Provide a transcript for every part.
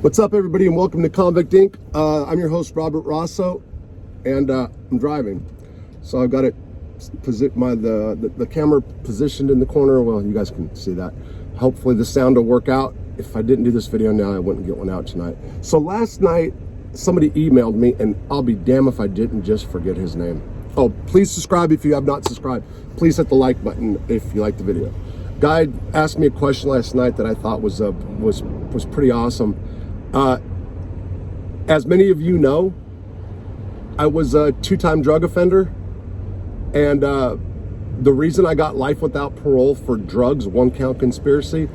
What's up, everybody, and welcome to Convict Inc. I'm your host, Robert Rosso, and I'm driving. So I've got it the camera positioned in the corner. Well, you guys can see that. Hopefully the sound will work out. If I didn't do this video now, I wouldn't get one out tonight. So last night, somebody emailed me, and I'll be damned if I didn't just forget his name. Oh, please subscribe if you have not subscribed. Please hit the like button if you like the video. Guy asked me a question last night that I thought was pretty awesome. As many of you know, I was a two-time drug offender, and the reason I got life without parole for drugs, one-count conspiracy,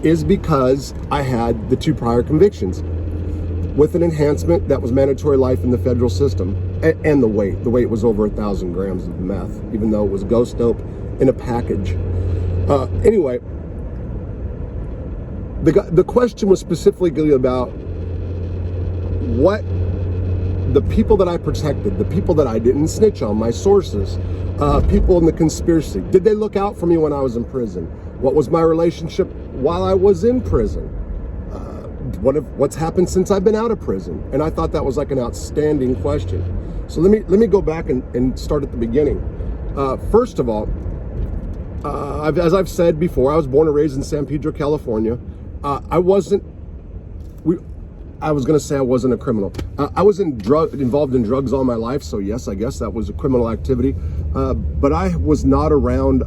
is because I had the 2 prior convictions with an enhancement that was mandatory life in the federal system, and the weight was over 1,000 grams of meth, even though it was ghost dope in a package. Anyway, the question was specifically about what the people that I protected, the people that I didn't snitch on, my sources, people in the conspiracy, did they look out for me when I was in prison? What was my relationship while I was in prison? What's happened since I've been out of prison? And I thought that was like an outstanding question. So let me go back and start at the beginning. First of all, as I've said before, I was born and raised in San Pedro, California. I was going to say I wasn't a criminal. I was involved in drugs all my life, so yes, I guess that was a criminal activity. But I was not around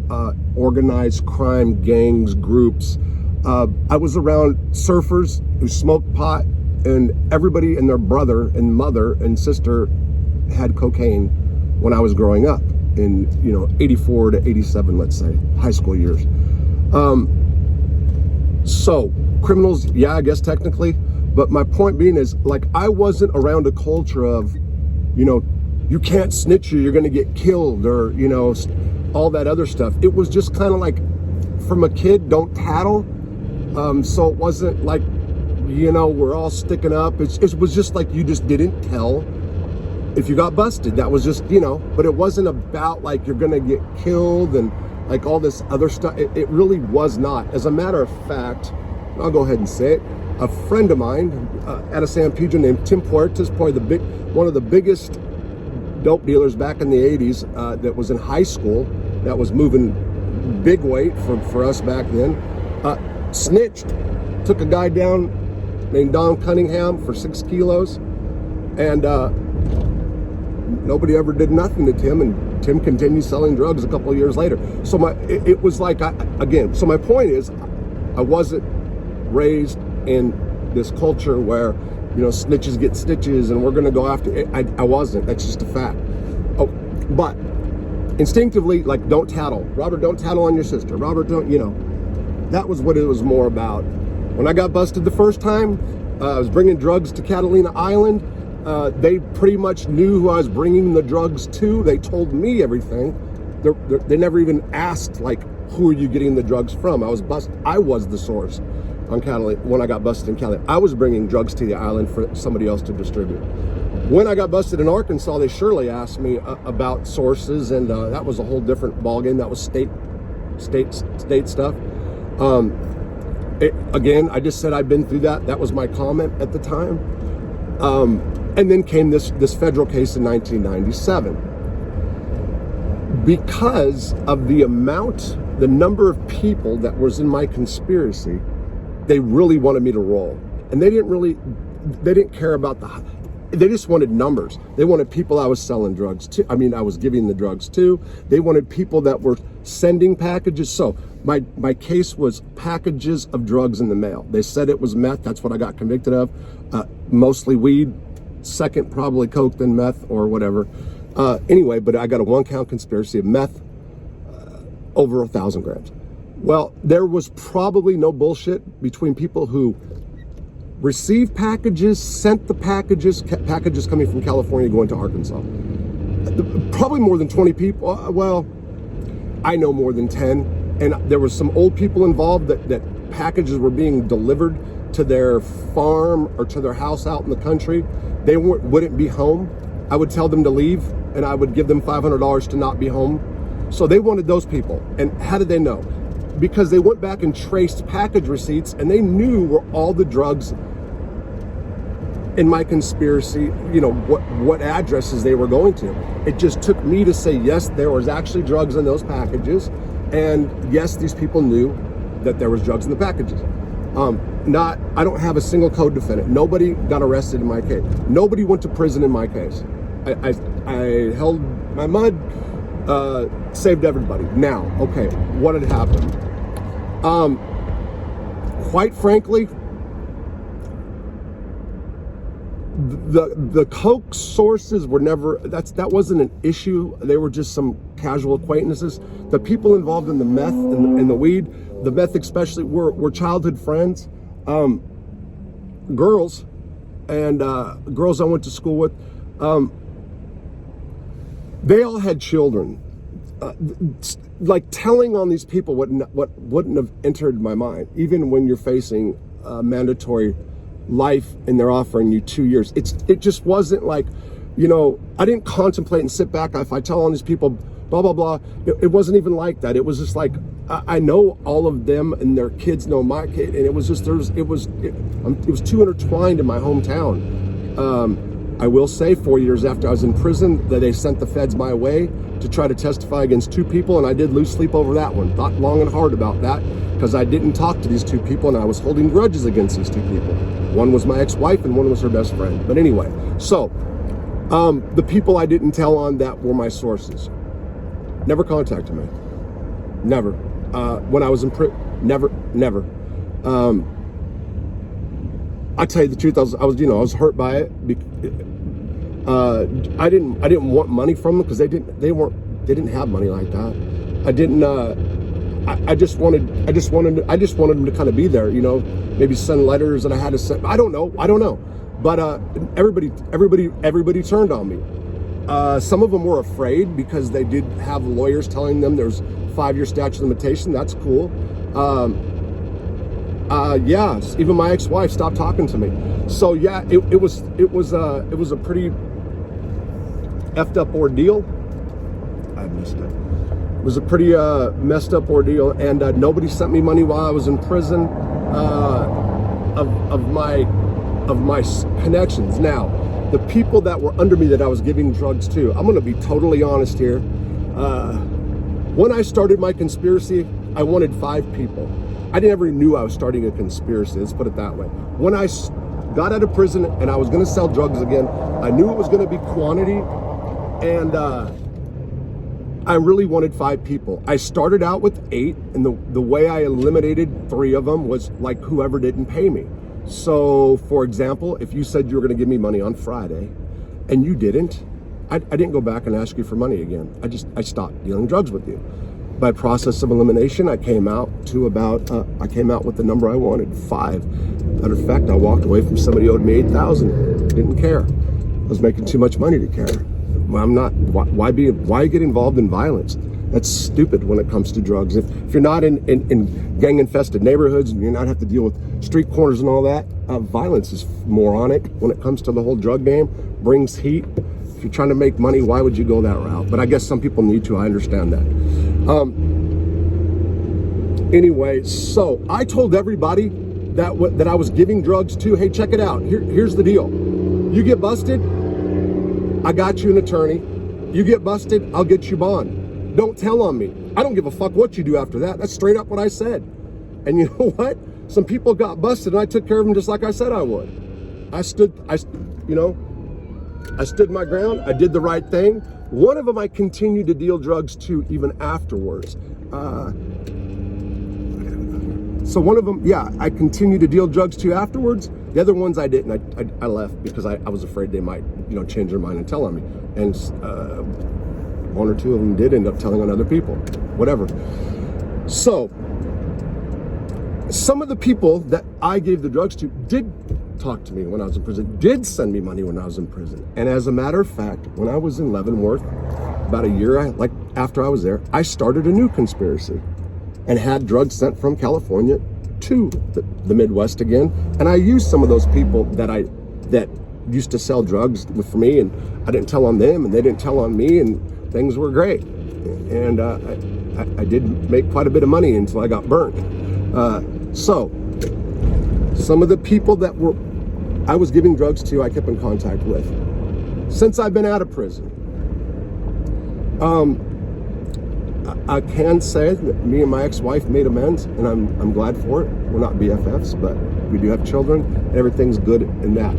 organized crime, gangs, groups. I was around surfers who smoked pot, and everybody and their brother and mother and sister had cocaine when I was growing up in 84 to 87, let's say, high school years. So criminals, yeah, I guess technically. But my point being is, like, I wasn't around a culture of, you can't snitch or you're going to get killed, or, all that other stuff. It was just kind of like, from a kid, don't tattle. So it wasn't like, we're all sticking up. It was just like, you just didn't tell if you got busted. That was just, but it wasn't about like, you're going to get killed and like all this other stuff. It really was not. As a matter of fact, I'll go ahead and say it. A friend of mine out of San Pedro named Tim Puertas, probably one of the biggest dope dealers back in the 80s, that was in high school, that was moving big weight for us back then, snitched, took a guy down named Don Cunningham for 6 kilos, and nobody ever did nothing to Tim, and Tim continued selling drugs a couple of years later. So it was like, so my point is, I wasn't raised in this culture where snitches get stitches and we're gonna go after it. I wasn't. That's just a fact. Oh, but instinctively, like, don't tattle, Robert. Don't tattle on your sister, Robert. Don't. That was what it was more about. When I got busted the first time, I was bringing drugs to Catalina Island. They pretty much knew who I was bringing the drugs to. They told me everything. They never even asked, like, who are you getting the drugs from? I was busted. I was the source on Catalina when I got busted in Cali. I was bringing drugs to the island for somebody else to distribute. When I got busted in Arkansas, they surely asked me about sources, and that was a whole different ballgame. That was state stuff. Again, I just said I'd been through that. That was my comment at the time. And then came this federal case in 1997. Because of the number of people that was in my conspiracy, they really wanted me to roll. And they didn't care about they just wanted numbers. They wanted people I was selling drugs to. I was giving the drugs to. They wanted people that were sending packages. So my case was packages of drugs in the mail. They said it was meth. That's what I got convicted of. Mostly weed, second probably coke, then meth or whatever. Anyway, but I got a 1-count conspiracy of meth, over 1,000 grams. Well, there was probably no bullshit between people who received packages, sent the packages coming from California going to Arkansas. Probably more than 20 people. Well, I know more than 10. And there was some old people involved that packages were being delivered to their farm or to their house out in the country. They wouldn't be home. I would tell them to leave, and I would give them $500 to not be home. So they wanted those people. And how did they know? Because they went back and traced package receipts, and they knew where all the drugs in my conspiracy, you know, what addresses they were going to. It just took me to say, yes, there was actually drugs in those packages. And yes, these people knew that there was drugs in the packages. I don't have a single co-defendant. Nobody got arrested in my case. Nobody went to prison in my case. I held my mud, saved everybody. Now, okay, what had happened? Quite frankly, the coke sources were never, that wasn't an issue. They were just some casual acquaintances. The people involved in the meth and the weed, the meth especially, were childhood friends, girls, and girls I went to school with. They all had children. Like, telling on these people what wouldn't have entered my mind, even when you're facing mandatory life and they're offering you 2 years. It just wasn't like, you know, I didn't contemplate and sit back. If I tell on these people, blah, blah, blah, it wasn't even like that. It was just like, I know all of them and their kids know my kid. And it was just, it was too intertwined in my hometown. I will say 4 years after I was in prison that they sent the feds my way to try to testify against 2 people. And I did lose sleep over that one. Thought long and hard about that because I didn't talk to these 2 people and I was holding grudges against these 2 people. One was my ex-wife and one was her best friend. But anyway, so the people I didn't tell on that were my sources. Never contacted me. Never. When I was in prison, never. I tell you the truth, I was hurt by it. I didn't want money from them because they didn't have money like that. I just wanted them to kind of be there, you know, maybe send letters that I had to send. I don't know. But everybody turned on me. Some of them were afraid because they did have lawyers telling them there's 5-year statute of limitation. That's cool. Yeah, even my ex-wife stopped talking to me. So yeah, it was a pretty effed up ordeal. I missed it. It was a pretty messed up ordeal, and nobody sent me money while I was in prison of my connections. Now, the people that were under me that I was giving drugs to, I'm going to be totally honest here. When I started my conspiracy, I wanted 5 people. I never knew I was starting a conspiracy, let's put it that way. When I got out of prison and I was going to sell drugs again, I knew it was going to be quantity, and I really wanted 5 people. I started out with 8, and the way I eliminated 3 of them was like whoever didn't pay me. So, for example, if you said you were going to give me money on Friday and you didn't, I didn't go back and ask you for money again. I stopped dealing drugs with you. By process of elimination, I came out with the number I wanted, 5. Matter of fact, I walked away from somebody who owed me $8,000. Didn't care. I was making too much money to care. Well, I'm not. Why get involved in violence? That's stupid when it comes to drugs. If you're not in gang-infested neighborhoods and you're not have to deal with street corners and all that, violence is moronic when it comes to the whole drug game. Brings heat. If you're trying to make money, why would you go that route? But I guess some people need to. I understand that. Anyway, so I told everybody that I was giving drugs to, hey, check it out. Here's the deal. You get busted, I got you an attorney. You get busted, I'll get you bond. Don't tell on me. I don't give a fuck what you do after that. That's straight up what I said. And you know what? Some people got busted and I took care of them just like I said I would. I stood my ground. I did the right thing. One of them I continued to deal drugs to even afterwards. So one of them, yeah, I continued to deal drugs to afterwards. The other ones I didn't. I left because I was afraid they might, change their mind and tell on me. And 1 or 2 of them did end up telling on other people. Whatever. So some of the people that I gave the drugs to did talk to me when I was in prison, did send me money when I was in prison. And as a matter of fact, when I was in Leavenworth, about a year after I was there, I started a new conspiracy and had drugs sent from California to the Midwest again. And I used some of those people that used to sell drugs for me, and I didn't tell on them and they didn't tell on me, and things were great. And I did make quite a bit of money until I got burnt. So some of the people that were I was giving drugs to, I kept in contact with. Since I've been out of prison, I can say that me and my ex-wife made amends, and I'm glad for it. We're not BFFs, but we do have children, and everything's good in that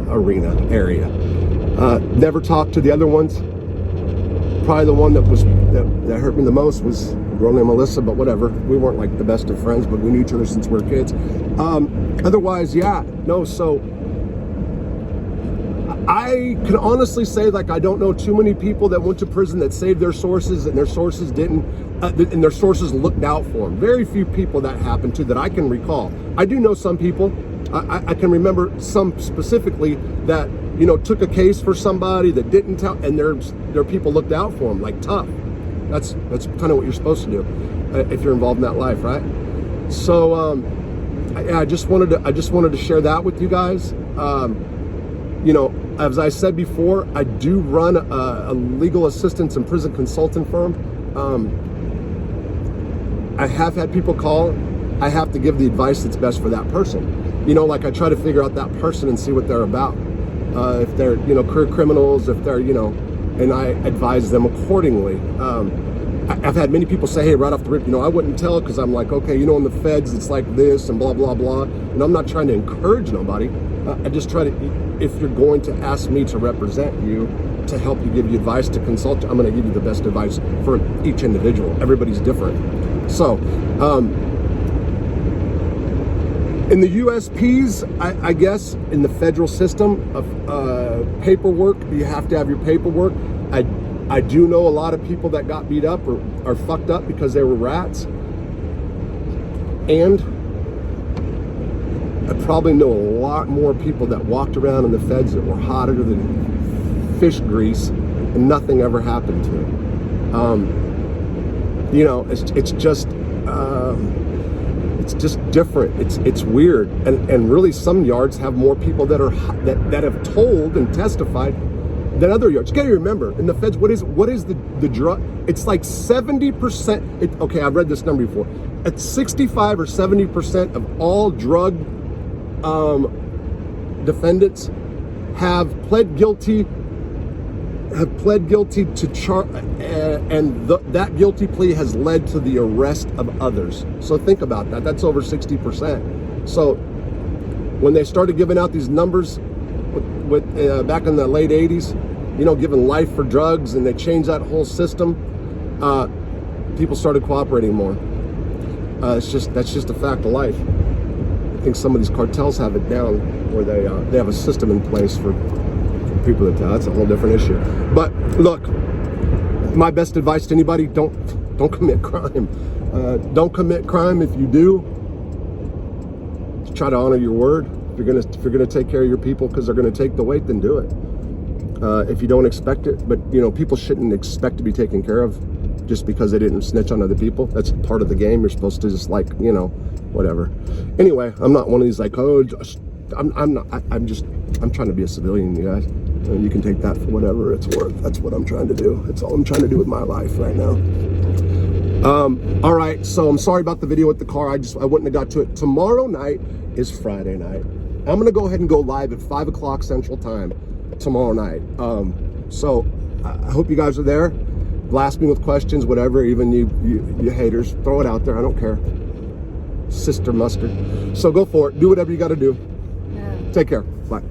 arena area. Never talked to the other ones. Probably the one that hurt me the most was a girl named Melissa, but whatever. We weren't like the best of friends, but we knew each other since we were kids. Otherwise, yeah, no. So I can honestly say, like, I don't know too many people that went to prison that saved their sources and their sources didn't, and their sources looked out for them. Very few people that happened to that I can recall. I do know some people. I can remember some specifically that, you know, took a case for somebody that didn't tell, and their people looked out for them, like tough. That's kind of what you're supposed to do if you're involved in that life, right? So I just wanted to share that with you guys. You know, as I said before, I do run a legal assistance and prison consultant firm. I have had people call. I have to give the advice that's best for that person. You know, like I try to figure out that person and see what they're about. If they're, you know, career criminals, if they're, you know, and I advise them accordingly. I've had many people say, hey, right off the rip, you know, I wouldn't tell, because I'm like, okay, you know, in the feds, it's like this and blah, blah, blah. And I'm not trying to encourage nobody. I just try to, if you're going to ask me to represent you, to help you, give you advice, to consult, I'm going to give you the best advice for each individual. Everybody's different. So, in the USPs, I guess, in the federal system of paperwork, you have to have your paperwork. I do know a lot of people that got beat up or are fucked up because they were rats. And I probably know a lot more people that walked around in the feds that were hotter than fish grease and nothing ever happened to them. You know, it's just different. It's weird, and really some yards have more people that have told and testified than other yards. You gotta remember, in the feds, what is the drug? It's like 70%. Okay, I've read this number before. At 65 or 70% of all drug defendants have pled guilty to that guilty plea has led to the arrest of others. So think about that. That's over 60%. So when they started giving out these numbers with back in the late 80s, you know, giving life for drugs, and they changed that whole system, people started cooperating more. That's just a fact of life. I think some of these cartels have it down where they have a system in place for people that that's a whole different issue. But look, my best advice to anybody: don't commit crime. Don't commit crime. If you do, try to honor your word. If you're gonna take care of your people because they're gonna take the weight, then do it. If you don't expect it, but you know, people shouldn't expect to be taken care of just because they didn't snitch on other people. That's part of the game. You're supposed to just, like, you know, whatever. Anyway, I'm not one of these like, oh, I'm not. I'm trying to be a civilian, you guys. And you can take that for whatever it's worth. That's what I'm trying to do. That's all I'm trying to do with my life right now. All right, so I'm sorry about the video with the car. I wouldn't have got to it. Tomorrow night is Friday night. I'm gonna go ahead and go live at 5 o'clock Central Time tomorrow night. So I hope you guys are there. Blast me with questions, whatever. Even you haters, throw it out there. I don't care. Sister mustard. So go for it. Do whatever you got to do. Yeah. Take care. Bye.